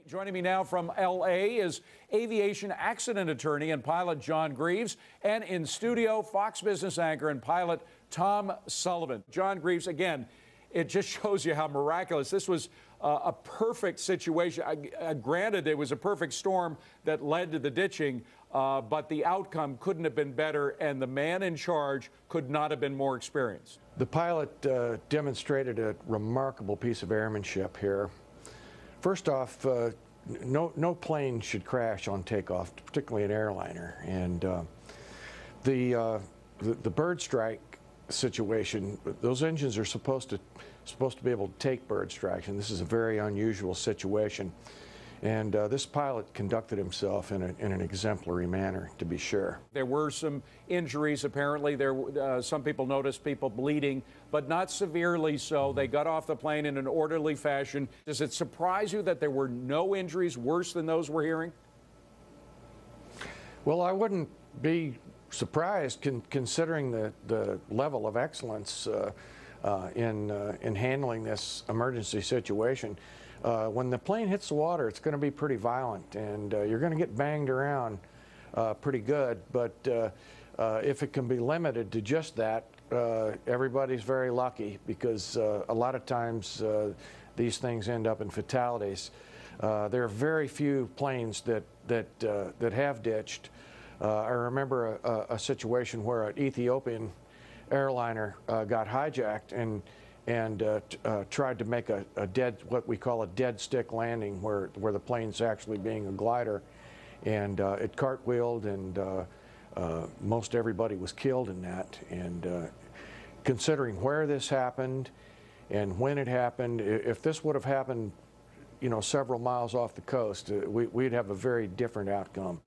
Joining me now from L.A. is aviation accident attorney and pilot John Greaves, and in studio, Fox Business anchor and pilot Tom Sullivan. John Greaves, again, it just shows you how miraculous. This was a perfect situation. Granted, it was a perfect storm that led to the ditching, but the outcome couldn't have been better, and the man in charge could not have been more experienced. The pilot demonstrated a remarkable piece of airmanship here. First off, no plane should crash on takeoff, particularly an airliner. And the bird strike situation, those engines are supposed to be able to take bird strikes, and this is a very unusual situation. And this pilot conducted himself in an exemplary manner, to be sure. There were some injuries, apparently. Some people noticed people bleeding, but not severely so. They got off the plane in an orderly fashion. Does it surprise you that there were no injuries worse than those we're hearing? Well, I wouldn't be surprised considering the level of excellence in handling this emergency situation. When the plane hits the water, it's going to be pretty violent, and you're going to get banged around pretty good. But if it can be limited to just that, everybody's very lucky, because a lot of times these things end up in fatalities. There are very few planes that have ditched. I remember a situation where an Ethiopian airliner got hijacked and tried to make what we call a dead stick landing, where the plane's actually being a glider, and it cartwheeled, and most everybody was killed in that. And considering where this happened and when it happened, if this would have happened, several miles off the coast, we'd have a very different outcome.